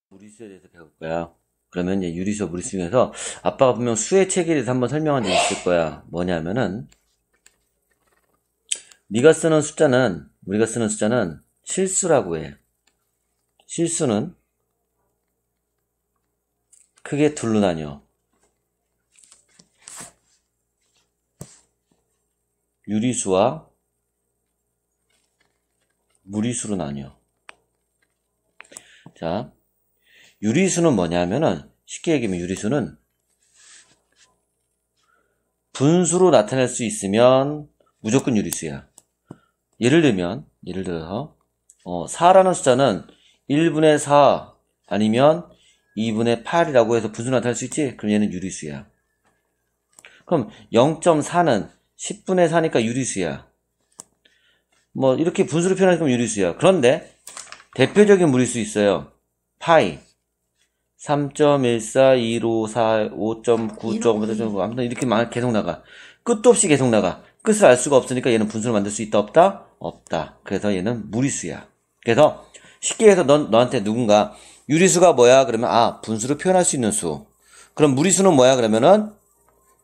무리수에 대해서 배울 거야. 그러면 이제 유리수와 무리수 중에서 아빠가 분명 수의 체계에 대해서 한번 설명한 적이 있을 거야. 뭐냐면은 우리가 쓰는 숫자는 실수라고 해. 실수는 크게 둘로 나뉘어. 유리수와 무리수로 나뉘어. 자, 유리수는 뭐냐면은 쉽게 얘기하면 유리수는 분수로 나타낼 수 있으면 무조건 유리수야. 예를 들어서 4라는 숫자는 1분의 4 아니면 2분의 8이라고 해서 분수로 나타낼 수 있지? 그럼 얘는 유리수야. 그럼 0.4는 10분의 4니까 유리수야. 뭐 이렇게 분수로 표현하면 유리수야. 그런데 대표적인 무리수 있어요. 파이 3.142545 5.9.5 아무튼 이렇게 계속 나가. 끝도 없이 계속 나가. 끝을 알 수가 없으니까 얘는 분수를 만들 수 있다 없다? 없다. 그래서 얘는 무리수야. 그래서 쉽게 해서 너한테 누군가 유리수가 뭐야? 그러면 분수로 표현할 수 있는 수. 그럼 무리수는 뭐야? 그러면은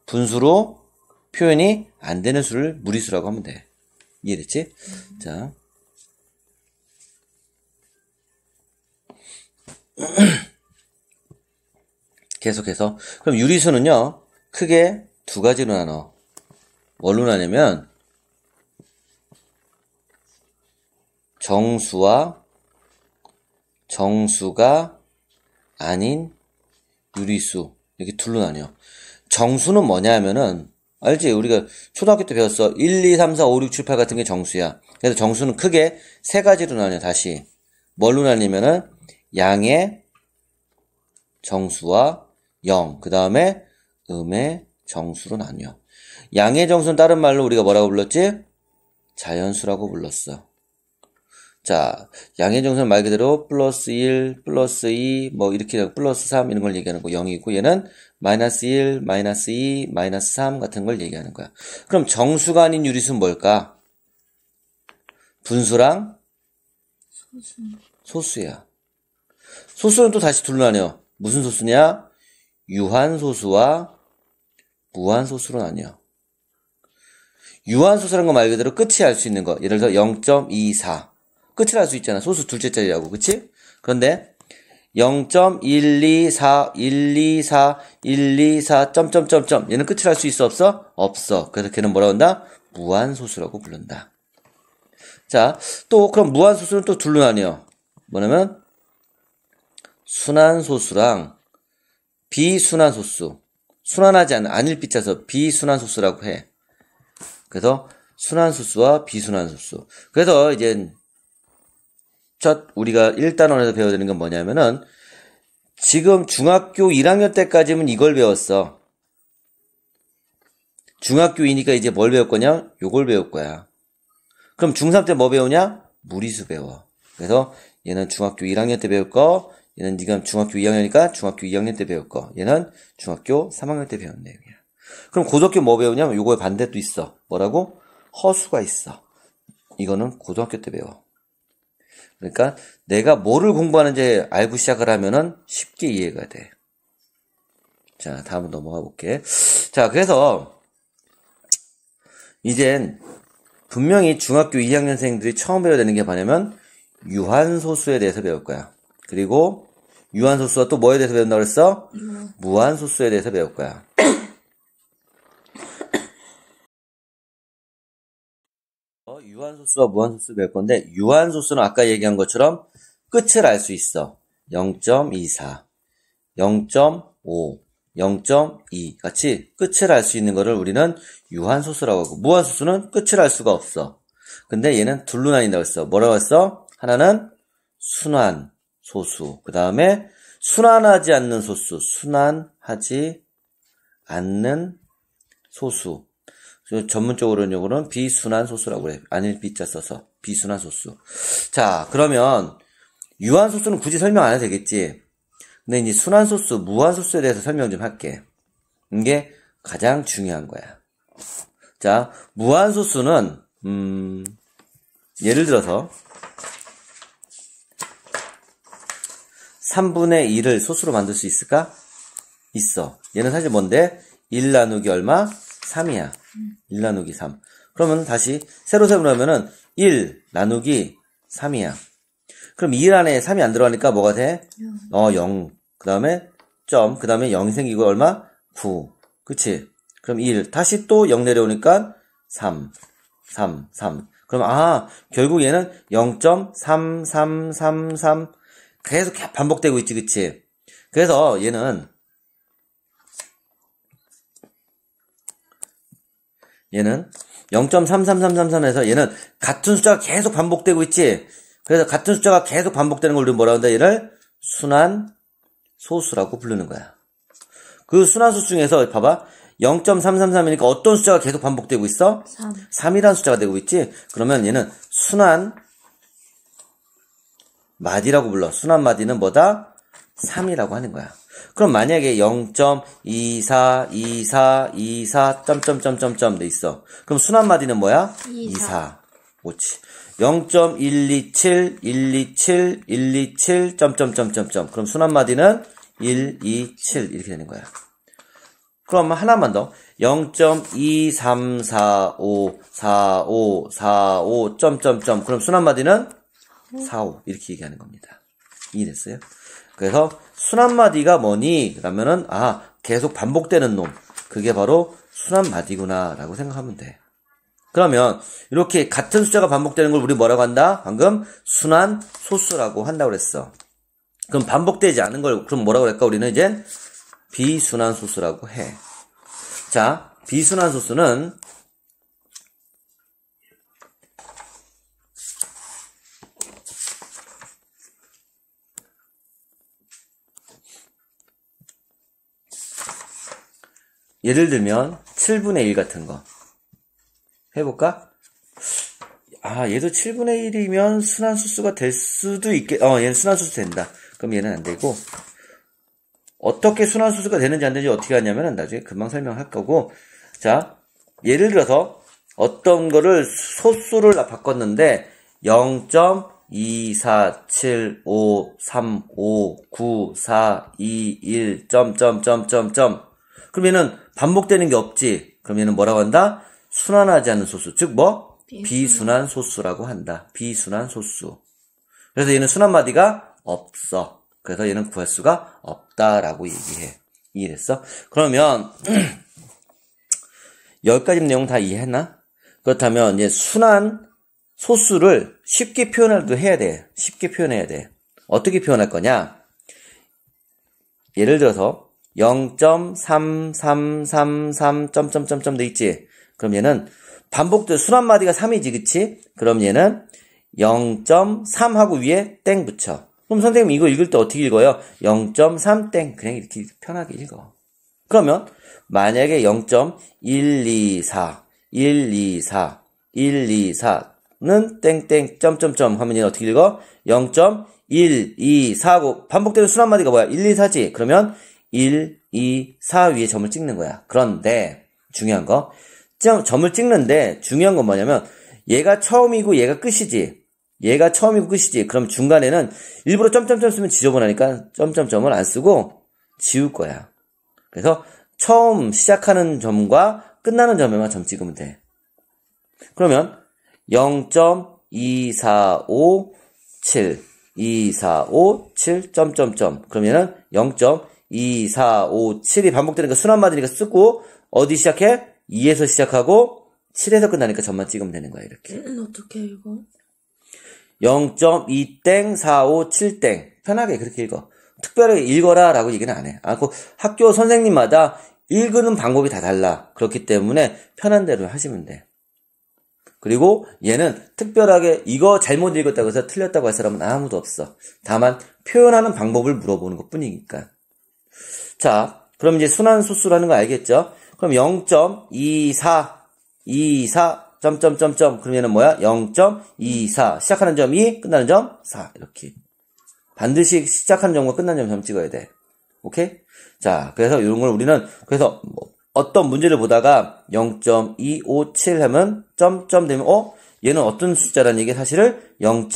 분수로 표현이 안 되는 수를 무리수라고 하면 돼. 이해됐지? 자. 계속해서. 그럼 유리수는요, 크게 두 가지로 나눠. 뭘로 나냐면, 정수가 아닌 유리수. 이렇게 둘로 나뉘어. 정수는 뭐냐 하면은, 알지? 우리가 초등학교 때 배웠어. 1, 2, 3, 4, 5, 6, 7, 8 같은 게 정수야. 그래서 정수는 크게 세 가지로 나뉘어, 다시. 뭘로 나뉘면은, 양의 정수와 그 다음에 음의 정수로 나뉘어. 양의 정수는 다른 말로 우리가 뭐라고 불렀지? 자연수라고 불렀어. 자, 양의 정수는 말 그대로 플러스 1, 플러스 2, 뭐 이렇게 플러스 3 이런 걸 얘기하는 거 0이고 얘는 마이너스 1, 마이너스 2, 마이너스 3 같은 걸 얘기하는 거야. 그럼 정수가 아닌 유리수는 뭘까? 분수랑 소수야. 소수는 또 다시 둘로 나뉘어. 무슨 소수냐? 유한소수와 무한소수로 나뉘어. 유한소수라는 거 말 그대로 끝이 알 수 있는 거. 예를 들어서 0.24. 끝을 알 수 있잖아. 소수 둘째 자리라고. 그치? 그런데 0.124, 124, 124, 점점점점. 얘는 끝을 알 수 있어? 없어? 없어. 그래서 걔는 뭐라고 한다? 무한소수라고 부른다. 자, 또 그럼 무한소수는 또 둘로 나뉘어. 뭐냐면 순환소수랑 비순환소수. 순환하지 않은, 아닐 빗자서 비순환소수라고 해. 그래서 순환소수와 비순환소수. 그래서 이제 우리가 1단원에서 배워야 되는 건 뭐냐면은 지금 중학교 1학년 때까지는 이걸 배웠어. 중학교 2니까 이제 뭘 배울 거냐? 요걸 배울 거야. 그럼 중3 때 뭐 배우냐? 무리수 배워. 그래서 얘는 중학교 1학년 때 배울 거, 얘는 네가 중학교 2학년이니까 중학교 2학년 때 배울 거. 얘는 중학교 3학년 때 배운 내용이야. 그럼 고등학교 뭐 배우냐면 요거에 반대도 있어. 뭐라고? 허수가 있어. 이거는 고등학교 때 배워. 그러니까 내가 뭐를 공부하는지 알고 시작을 하면은 쉽게 이해가 돼. 자, 다음으로 넘어가 볼게. 자, 그래서 이젠 분명히 중학교 2학년생들이 처음 배워야 되는 게 뭐냐면 유한소수에 대해서 배울 거야. 그리고 유한소수와 또 뭐에 대해서 배운다고 그랬어? 무한소수에 대해서 배울 거야. 유한소수와 무한소수 배울 건데 유한소수는 아까 얘기한 것처럼 끝을 알 수 있어. 0.24, 0.5, 0.2 같이 끝을 알 수 있는 거를 우리는 유한소수라고 하고 무한소수는 끝을 알 수가 없어. 근데 얘는 둘로 나뉜다고 했어. 뭐라고 했어? 하나는 순환소수. 그 다음에 순환하지 않는 소수. 순환하지 않는 소수. 전문적으로는 요거는 비순환소수라고 그래. 아닐 비자 써서 비순환소수. 자, 그러면 유한소수는 굳이 설명 안 해도 되겠지. 근데 이제 순환소수, 무한소수에 대해서 설명 좀 할게. 이게 가장 중요한 거야. 자, 무한소수는 예를 들어서 3분의 1을 소수로 만들 수 있을까? 있어. 얘는 사실 뭔데? 1 나누기 얼마? 3이야. 1 나누기 3. 그러면 다시 세로 세분하면은 1 나누기 3이야. 그럼 2 안에 3이 안 들어가니까 뭐가 돼? 0. 그 다음에 점. 그 다음에 0이 생기고 얼마? 9. 그치? 그럼 1. 다시 또 0 내려오니까 3. 3. 그럼 결국 얘는 0.3333 계속 반복되고 있지, 그치? 그래서 얘는 0.33333에서 얘는 같은 숫자가 계속 반복되고 있지? 그래서 같은 숫자가 계속 반복되는 걸 우리 뭐라고 한다? 얘를 순환 소수라고 부르는 거야. 그 순환 소수 중에서 봐봐. 0.333이니까 어떤 숫자가 계속 반복되고 있어? 3이라는 숫자가 되고 있지? 그러면 얘는 순환 마디라고 불러. 순환 마디는 뭐다? 3이라고 하는 거야. 그럼 만약에 0.242424 점점점점점 돼 있어. 그럼 순환 마디는 뭐야? 24. 옳지. 0.127 127 127 점점점점점. 그럼 순환 마디는 127 이렇게 되는 거야. 그럼 하나만 더. 0.2345 45 45 점점점. 그럼 순환 마디는 45 이렇게 얘기하는 겁니다. 이해됐어요? 그래서 순환 마디가 뭐니? 그러면은 계속 반복되는 놈. 그게 바로 순환 마디구나라고 생각하면 돼. 그러면 이렇게 같은 숫자가 반복되는 걸 우리 뭐라고 한다? 방금 순환 소수라고 한다고 그랬어. 그럼 반복되지 않은 걸 그럼 뭐라고 그럴까? 우리는 이제 비순환 소수라고 해. 자, 비순환 소수는 예를 들면 7분의 1 같은 거 해볼까? 얘도 7분의 1이면 순환소수가 될 수도 얘는 순환소수 된다. 그럼 얘는 안 되고, 어떻게 순환소수가 되는지 안 되는지 어떻게 하냐면 나중에 금방 설명할 거고, 자, 예를 들어서 어떤 거를 소수를 바꿨는데 0.247535942 점점점점점. 그럼 얘는 반복되는 게 없지. 그럼 얘는 뭐라고 한다? 순환하지 않는 소수. 즉 뭐? 비순환 소수라고 한다. 비순환 소수. 그래서 얘는 순환 마디가 없어. 그래서 얘는 구할 수가 없다라고 얘기해. 이해됐어? 그러면 여기까지 내용 다 이해했나? 그렇다면 이제 순환 소수를 쉽게 표현하기도 해야 돼. 쉽게 표현해야 돼. 어떻게 표현할 거냐? 예를 들어서 0.3333 점점점점 돼 있지? 그럼 얘는 반복된 순환 마디가 3이지, 그치? 그럼 얘는 0.3 하고 위에 땡 붙여. 그럼 선생님 이거 읽을 때 어떻게 읽어요? 0.3 땡. 그냥 이렇게 편하게 읽어. 그러면 만약에 0.124 124 124는 땡땡 점점점 하면 얘는 어떻게 읽어? 0.124 하고 반복되는 순환 마디가 뭐야? 124지? 그러면 1, 2, 4 위에 점을 찍는 거야. 그런데 중요한 거 점을 찍는데 중요한 건 뭐냐면 얘가 처음이고 얘가 끝이지. 얘가 처음이고 끝이지. 그럼 중간에는 일부러 점점점 쓰면 지저분하니까 점점점을 안 쓰고 지울 거야. 그래서 처음 시작하는 점과 끝나는 점에만 점 찍으면 돼. 그러면 0.2457 2457 점점점. 그러면은 0.2457이 반복되니까 순환 마디니까 쓰고 어디 시작해? 2에서 시작하고 7에서 끝나니까 점만 찍으면 되는 거야. 이렇게. 어떻게 읽어? 0.2땡 457땡 편하게 그렇게 읽어. 특별하게 읽어라 라고 얘기는 안 해. 그 학교 선생님마다 읽는 방법이 다 달라. 그렇기 때문에 편한 대로 하시면 돼. 그리고 얘는 특별하게 이거 잘못 읽었다고 해서 틀렸다고 할 사람은 아무도 없어. 다만 표현하는 방법을 물어보는 것 뿐이니까. 자, 그럼 이제 순환 소수라는 거 알겠죠? 그럼 0.24 점점점점 그러면은 뭐야? 0.24 시작하는 점 2 끝나는 점 4 이렇게 반드시 시작하는 점과 끝나는 점 찍어야 돼. 오케이? 자, 그래서 이런 걸 우리는 그래서 어떤 문제를 보다가 0.257 하면 점점 되면 얘는 어떤 숫자라는 얘기 사실을 0.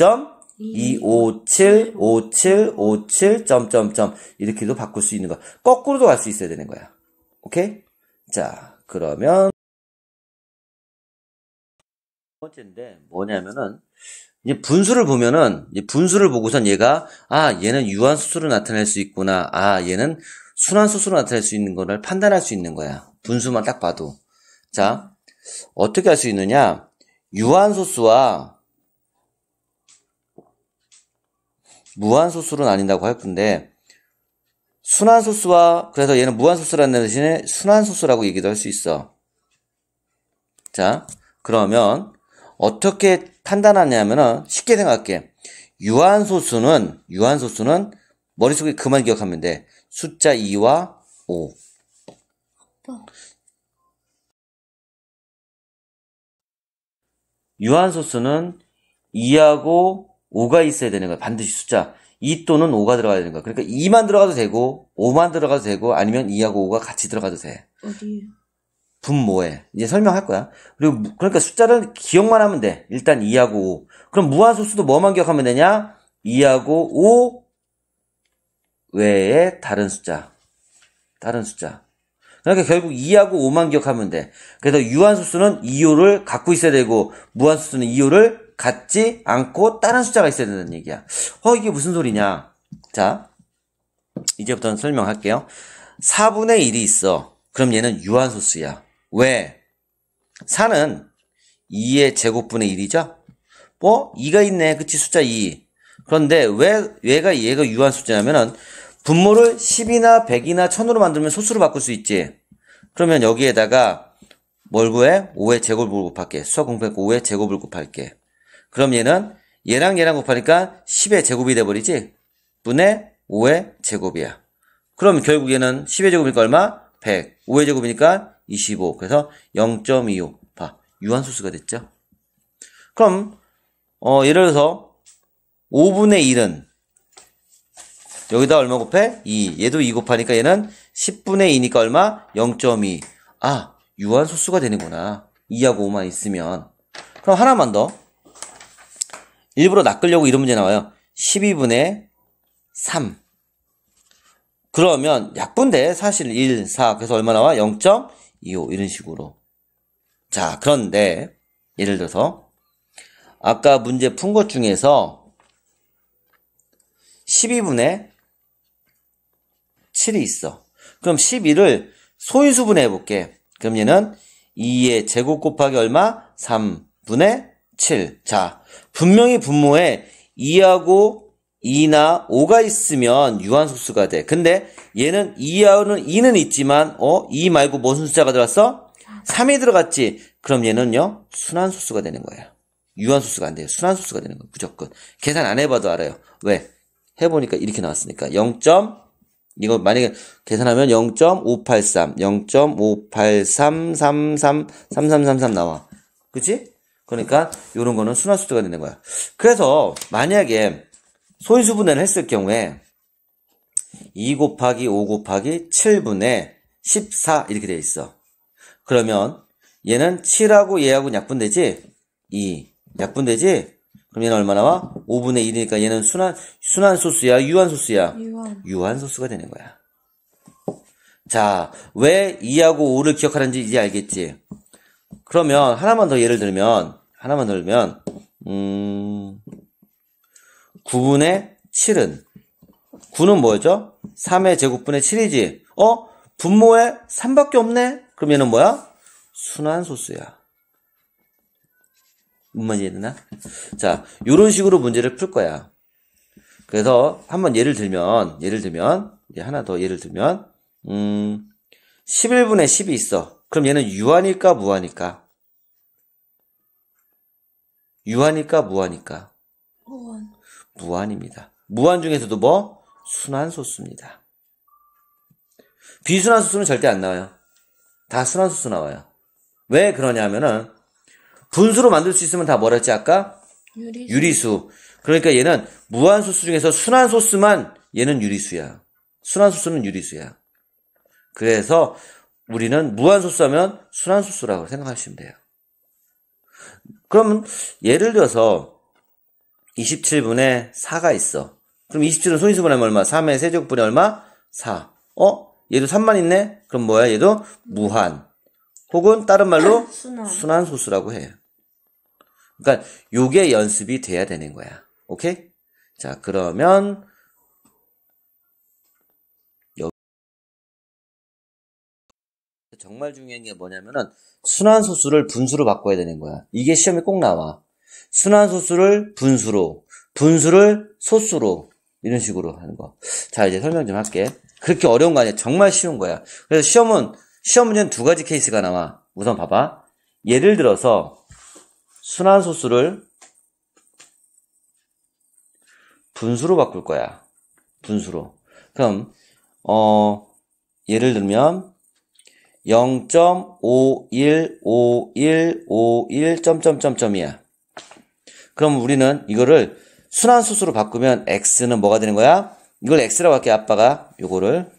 257, 57, 57, 점점점 이렇게도 바꿀 수 있는 거. 거꾸로도 갈 수 있어야 되는 거야. 오케이? 자, 그러면 첫 번째인데 뭐냐면은 이제 분수를 보면은 이제 분수를 보고선 얘가 얘는 유한수수로 나타낼 수 있구나. 얘는 순환수수로 나타낼 수 있는 거를 판단할 수 있는 거야. 분수만 딱 봐도. 자, 어떻게 할 수 있느냐? 유한소수와 무한소수로 나뉜다고 할 건데 순환소수와 그래서 얘는 무한소수라는 대신에 순환소수라고 얘기도 할 수 있어. 자, 그러면 어떻게 판단하냐면은 쉽게 생각해. 유한소수는 머릿속에 그만 기억하면 돼. 숫자 2와 5. 유한소수는 2하고 5가 있어야 되는 거야. 반드시 숫자. 2 또는 5가 들어가야 되는 거야. 그러니까 2만 들어가도 되고 5만 들어가도 되고 아니면 2하고 5가 같이 들어가도 돼. 어디에? 분모에. 이제 설명할 거야. 그리고 그러니까 숫자를 기억만 하면 돼. 일단 2하고 5. 그럼 무한소수도 뭐만 기억하면 되냐? 2하고 5 외에 다른 숫자. 그러니까 결국 2하고 5만 기억하면 돼. 그래서 유한소수는 2호를 갖고 있어야 되고 무한소수는 2호를 갖지 않고 다른 숫자가 있어야 된다는 얘기야. 이게 무슨 소리냐? 자, 이제부터는 설명할게요. 4분의 1이 있어. 그럼 얘는 유한소수야. 왜? 4는 2의 제곱분의 1이죠? 2가 있네. 그치? 숫자 2. 그런데 왜 얘가 유한소수냐면은 분모를 10이나 100이나 1000으로 만들면 소수로 바꿀 수 있지. 그러면 여기에다가 뭘 구해? 5의 제곱을 곱할게. 수학 공부했고 5의 제곱을 곱할게. 그럼 얘는 얘랑 곱하니까 10의 제곱이 돼버리지? 분의 5의 제곱이야. 그럼 결국 얘는 10의 제곱이니까 얼마? 100. 5의 제곱이니까 25. 그래서 0.25. 봐. 유한소수가 됐죠? 그럼 예를 들어서 5분의 1은 여기다 얼마 곱해? 2. 얘도 2 곱하니까 얘는 10분의 2니까 얼마? 0.2. 유한소수가 되는구나. 2하고 5만 있으면. 그럼 하나만 더. 일부러 낚으려고 이런 문제 나와요. 12분의 3. 그러면 약분돼. 사실 1, 4. 그래서 얼마 나와? 0.25. 이런 식으로. 자, 그런데 예를 들어서 아까 문제 푼 것 중에서 12분의 7이 있어. 그럼 12를 소인수분해 해볼게. 그럼 얘는 2의 제곱 곱하기 얼마? 3분의 7. 자, 분명히 분모에 2하고 2나 5가 있으면 유한소수가 돼. 근데 얘는 2는 있지만 2 말고 무슨 숫자가 들어갔어? 3이 들어갔지. 그럼 얘는요 순환소수가 되는 거예요. 유한소수가 안 돼요. 순환소수가 되는 거예요. 무조건. 계산 안 해봐도 알아요. 왜? 해보니까 이렇게 나왔으니까 0. 이거 만약에 계산하면 0.583, 0.583333333 나와. 그치? 그러니까 요런 거는 순환수수가 되는 거야. 그래서 만약에 소인수분해를 했을 경우에 2 곱하기 5 곱하기 7분의 14 이렇게 돼 있어. 그러면 얘는 7하고 얘하고 약분되지? 2. 약분되지? 그럼 얘는 얼마 나와? 5분의 1이니까 얘는 순환소수야? 유한소수야? 유한소수가 되는 거야. 자, 왜 2하고 5를 기억하는지 이제 알겠지? 그러면 하나만 더 예를 들면 9분의 7은 9는 뭐죠? 3의 제곱분의 7이지? 분모에 3밖에 없네? 그럼 얘는 뭐야? 순환소수야. 뭔 이해되나? 자, 요런 식으로 문제를 풀 거야. 그래서 한번 예를 들면 이제 하나 더 예를 들면 11분의 10이 있어. 그럼 얘는 유한일까 무한일까? 유한일까 무한일까? 무한입니다. 무한 중에서도 뭐? 순환소수입니다. 비순환소수는 절대 안 나와요. 다 순환소수 나와요. 왜 그러냐면은 분수로 만들 수 있으면 다 뭐라 했지 아까? 유리수. 그러니까 얘는 무한소수 중에서 순환소수만 얘는 유리수야. 순환소수는 유리수야. 그래서 우리는 무한소수 하면 순환소수라고 생각하시면 돼요. 그러면 예를 들어서 27분의 4가 있어. 그럼 27은 소인수분하면 얼마? 3의 세제곱분이 얼마? 4. 얘도 3만 있네? 그럼 뭐야? 얘도 무한. 혹은 다른 말로 순환소수라고 해. 그러니까 요게 연습이 돼야 되는 거야. 오케이? 자, 그러면 정말 중요한 게 뭐냐면은 순환소수를 분수로 바꿔야 되는 거야. 이게 시험에 꼭 나와. 순환소수를 분수로, 분수를 소수로 이런 식으로 하는 거. 자, 이제 설명 좀 할게. 그렇게 어려운 거 아니야. 정말 쉬운 거야. 그래서 시험 문제는 두 가지 케이스가 나와. 우선 봐봐. 예를 들어서 순환소수를 분수로 바꿀 거야. 분수로. 그럼 예를 들면 0.515151 점점점점이야. 그럼 우리는 이거를 순환소수로 바꾸면 x는 뭐가 되는 거야? 이걸 x라고 할게, 아빠가. 요거를.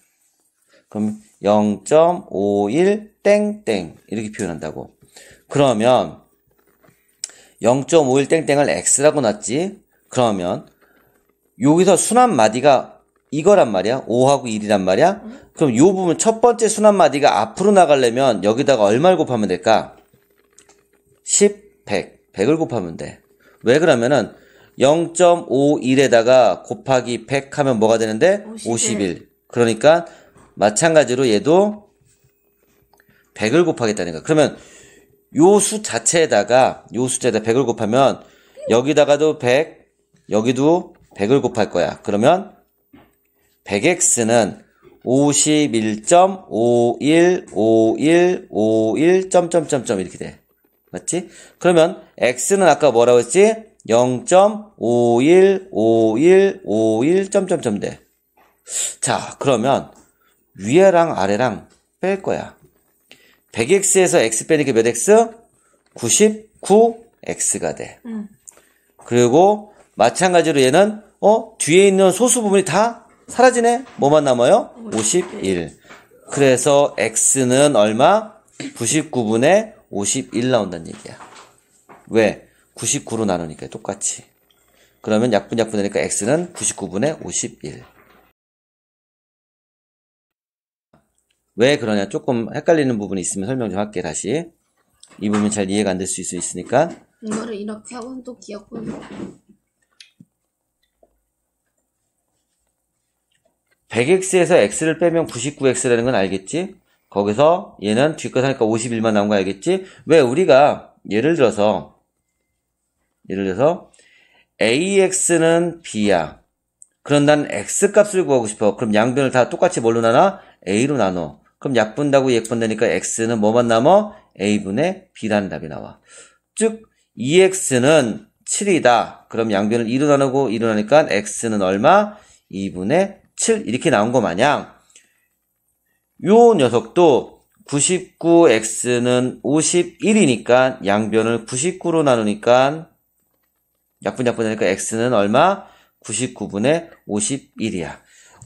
그럼 0.51 땡땡 이렇게 표현한다고. 그러면 0.51 땡땡을 x라고 놨지. 그러면 여기서 순환 마디가 이거란 말이야. 5하고 1이란 말이야. 그럼 요 부분 첫 번째 순환 마디가 앞으로 나가려면 여기다가 얼마를 곱하면 될까? 10, 100. 100을 곱하면 돼. 왜 그러면은 0.51에다가 곱하기 100 하면 뭐가 되는데? 51. 그러니까 마찬가지로 얘도 100을 곱하겠다는 거야. 그러면 요 수 자체에다가 요 숫자에다 100을 곱하면 여기다가도 100, 여기도 100을 곱할 거야. 그러면 100x는 51.515151 점점점점 이렇게 돼. 맞지? 그러면 x는 아까 뭐라고 했지? 0.515151 점점점 돼. 자, 그러면 위에랑 아래랑 뺄 거야. 100x에서 x 빼니까 몇 x? 99x가 돼. 그리고 마찬가지로 얘는 뒤에 있는 소수 부분이 다 사라지네? 뭐만 남아요? 51. 그래서 x는 얼마? 99분의 51 나온다는 얘기야. 왜? 99로 나누니까 똑같이. 그러면 약분되니까 x는 99분의 51. 왜 그러냐? 조금 헷갈리는 부분이 있으면 설명 좀 할게, 다시. 이 부분 잘 이해가 안 될 수 있으니까. 이거를 이렇게 하고 또 기억하고. 100x에서 x를 빼면 99x라는 건 알겠지? 거기서 얘는 뒷끝 하니까 51만 나온 거 알겠지? 왜 우리가 예를 들어서 ax는 b야. 그럼 난 x 값을 구하고 싶어. 그럼 양변을 다 똑같이 뭘로 나눠? a로 나눠. 그럼 약분하고 약분되니까 x는 뭐만 남아? a분의 b라는 답이 나와. 즉 2x는 7이다. 그럼 양변을 2로 나누고 2로 나누니까 x는 얼마? 2분의 7 이렇게 나온 거 마냥 요 녀석도 99x는 51이니까 양변을 99로 나누니까 약분되니까 x는 얼마? 99분의 51이야.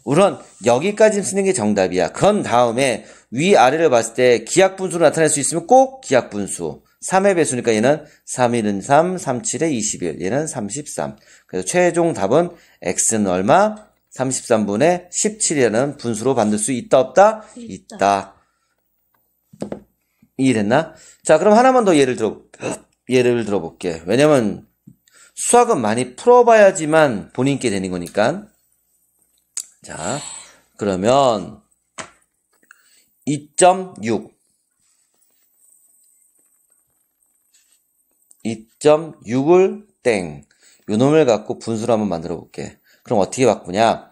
우선 여기까지 쓰는 게 정답이야. 그런 다음에 위아래를 봤을 때 기하분수로 나타낼 수 있으면 꼭 기하분수. 3의 배수니까 얘는 3일은 3, 37에 21. 얘는 33. 그래서 최종 답은 x는 얼마? 33분의 17이라는 분수로 만들 수 있다, 없다? 있다. 이해됐나? 자, 그럼 하나만 더 예를 들어볼게. 왜냐면 수학은 많이 풀어봐야지만 본인께 되는 거니까. 자, 그러면 2.6 2.6을 땡 요 놈을 갖고 분수로 한번 만들어 볼게. 그럼 어떻게 바꾸냐?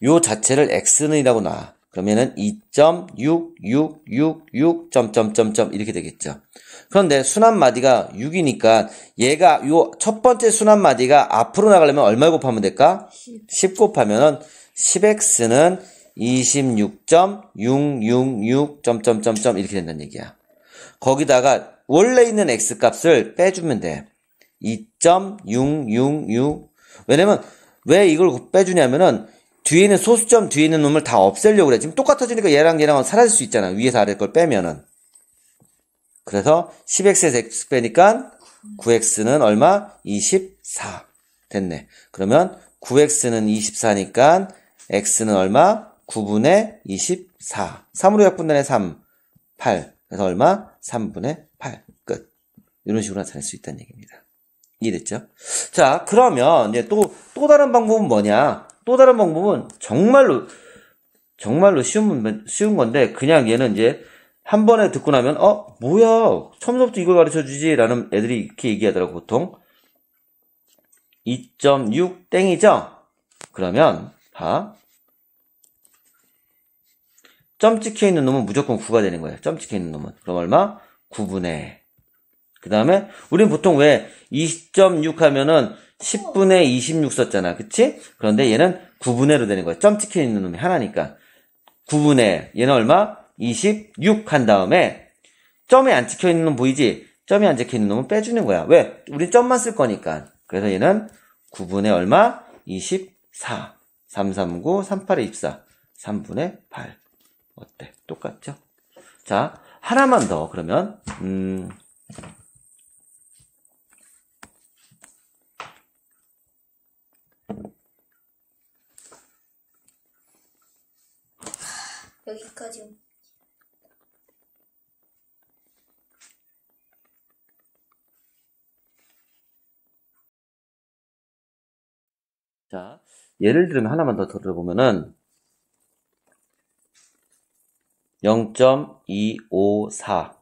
요 자체를 x는이라고 놔. 그러면은 2.6666 점점점점 이렇게 되겠죠. 그런데 순환 마디가 6이니까 얘가 요 첫 번째 순환 마디가 앞으로 나가려면 얼마 곱하면 될까? 10 곱하면은 10x는 26.666 점점점점 이렇게 된다는 얘기야. 거기다가 원래 있는 x 값을 빼주면 돼. 2.666. 왜냐면 왜 이걸 빼주냐면은 뒤에 있는 소수점 뒤에 있는 놈을 다 없애려고 그래. 지금 똑같아지니까 얘랑 사라질 수 있잖아. 위에서 아래 걸 빼면은. 그래서 10x에서 x 빼니까 9x는 얼마? 24. 됐네. 그러면 9x는 24니까 x는 얼마? 9분의 24. 3으로 약분되네 3. 8. 그래서 얼마? 3분의 8. 끝. 이런 식으로 나타낼 수 있다는 얘기입니다. 이해됐죠? 자, 그러면 이제 또 다른 방법은 뭐냐? 또 다른 방법은 정말로 쉬운 건데, 그냥 얘는 이제 한 번에 듣고 나면, 뭐야, 처음부터 이걸 가르쳐 주지? 라는 애들이 이렇게 얘기하더라고, 보통. 2.6 땡이죠? 그러면, 봐. 점 찍혀 있는 놈은 무조건 9가 되는 거예요. 점 찍혀 있는 놈은. 그럼 얼마? 9분의. 그 다음에, 우린 보통 왜 20.6 하면은 10분의 26 썼잖아. 그치? 그런데 얘는 9분의로 되는 거야. 점 찍혀 있는 놈이 하나니까. 9분의, 얘는 얼마? 26 한 다음에, 점이 안 찍혀 있는 놈 보이지? 점이 안 찍혀 있는 놈은 빼주는 거야. 왜? 우린 점만 쓸 거니까. 그래서 얘는 9분의 얼마? 24. 339, 38에 24. 3분의 8. 어때? 똑같죠? 자, 하나만 더, 그러면, 여기까지. 자, 예를 들면 하나만 더 들어보면은, 0.254.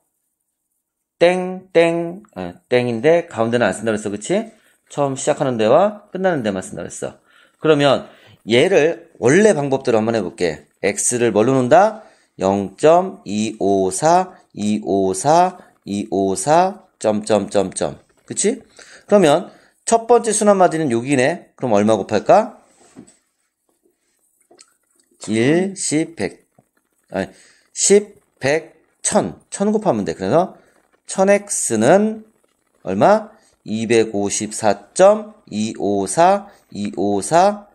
땡인데, 가운데는 안 쓴다 그랬어. 그치? 처음 시작하는 데와 끝나는 데만 쓴다 그랬어. 그러면, 얘를 원래 방법대로 한번 해볼게. x를 뭘로 놓는다? 0.254, 254, 254, 점점점점. 그치? 그러면, 첫 번째 순환마디는 여기네. 그럼 얼마 곱할까? 1, 10, 100. 아니, 10, 100, 1000. 1000 곱하면 돼. 그래서 1000x는 얼마? 254.254, 254,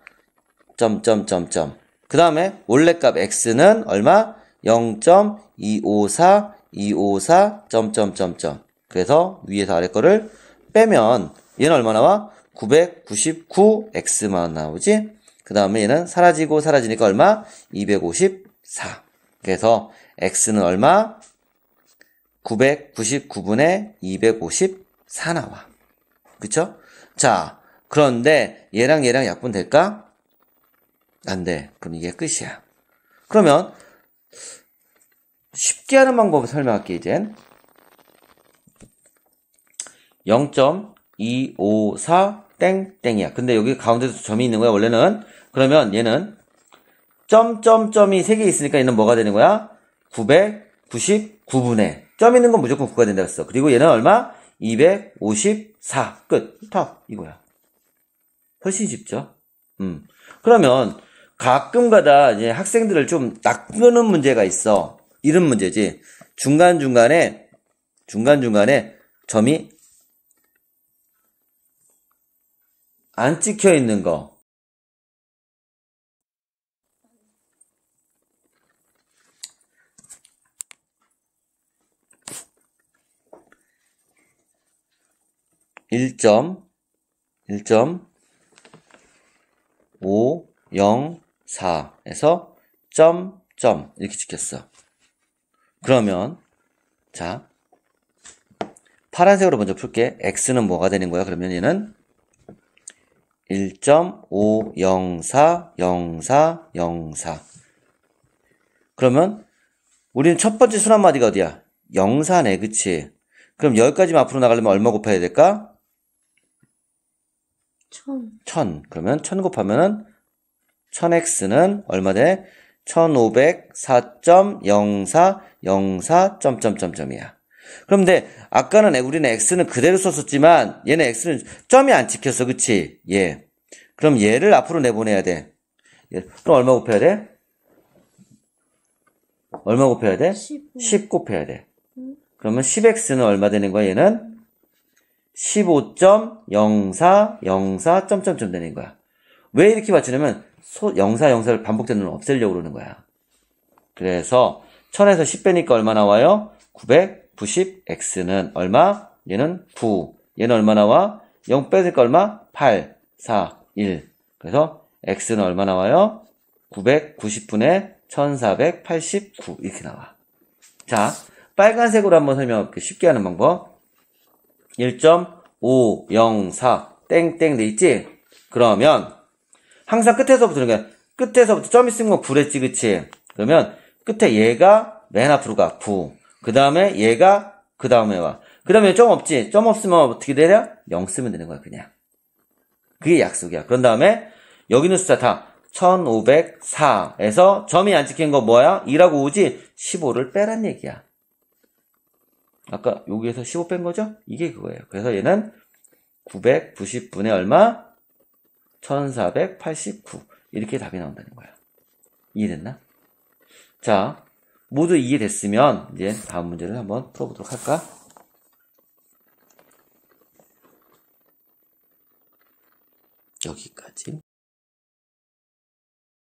점점점점. 그 다음에 원래값 x는 얼마? 0.254, 254, 점점점점. 그래서 위에서 아래 거를 빼면 얘는 얼마 나와? 999x만 나오지? 그 다음에 얘는 사라지고 사라지니까 얼마? 254. 그래서 x는 얼마? 999분의 254 나와. 그쵸? 자, 그런데 얘랑 약분 될까? 안 돼. 그럼 이게 끝이야. 그러면 쉽게 하는 방법을 설명할게, 이젠. 0.254 땡땡이야. 근데 여기 가운데도 점이 있는 거야, 원래는. 그러면 얘는 점점점이 3개 있으니까 얘는 뭐가 되는 거야? 999분의. 점 있는 건 무조건 9가 된다 했어. 그리고 얘는 얼마? 254. 끝. 탑. 이거야. 훨씬 쉽죠? 그러면 가끔가다 이제 학생들을 좀 낚는 문제가 있어. 이런 문제지. 중간중간에 점이 안 찍혀 있는 거. (1.504) 에서 점 이렇게 찍혔어. 그러면 자 파란색으로 먼저 풀게. x는 뭐가 되는 거야? 그러면 얘는 1.5040404. 그러면 우리는 첫 번째 순환마디가 어디야? 04네, 그치? 그럼 여기까지만 앞으로 나가려면 얼마 곱해야 될까? 1000. 그러면 1000 곱하면은 1000x는 얼마 돼? 1504.0404 점점점점이야. 그런데 아까는 우리는 x는 그대로 썼었지만 얘는 x는 점이 안 찍혔어. 그치? 예. 그럼 얘를 앞으로 내보내야 돼. 그럼 얼마 곱해야 돼? 얼마 곱해야 돼? 10 곱해야 돼. 그러면 10x는 얼마 되는 거야? 얘는 15.0404 점점점 되는 거야. 왜 이렇게 맞추냐면 0404를 반복되는 걸 없애려고 그러는 거야. 그래서 1000에서 10 빼니까 얼마 나와요? 990x는 얼마? 얘는 9. 얘는 얼마 나와? 0 빼니까 얼마? 8. 4, 1. 그래서 x는 얼마 나와요? 990분의 1489 이렇게 나와. 자, 빨간색으로 한번 설명할게요. 쉽게 하는 방법. 1.504 땡땡 돼 있지? 그러면 항상 끝에서부터 그러니까 끝에서부터 점 있는 거 9랬지, 그치? 그러면 끝에 얘가 맨 앞으로 가 9. 그 다음에 얘가 그 다음에 와. 그 다음에 점 없지? 점 없으면 어떻게 되냐? 0 쓰면 되는 거야, 그냥. 그게 약속이야. 그런 다음에 여기 있는 숫자 다 1504에서 점이 안 찍힌 거 뭐야? 2라고 오지? 15를 빼란 얘기야. 아까 여기에서 15 뺀 거죠? 이게 그거예요. 그래서 얘는 990분의 얼마? 1489. 이렇게 답이 나온다는 거야. 이해됐나? 자, 모두 이해됐으면 이제 다음 문제를 한번 풀어보도록 할까? 여기까지.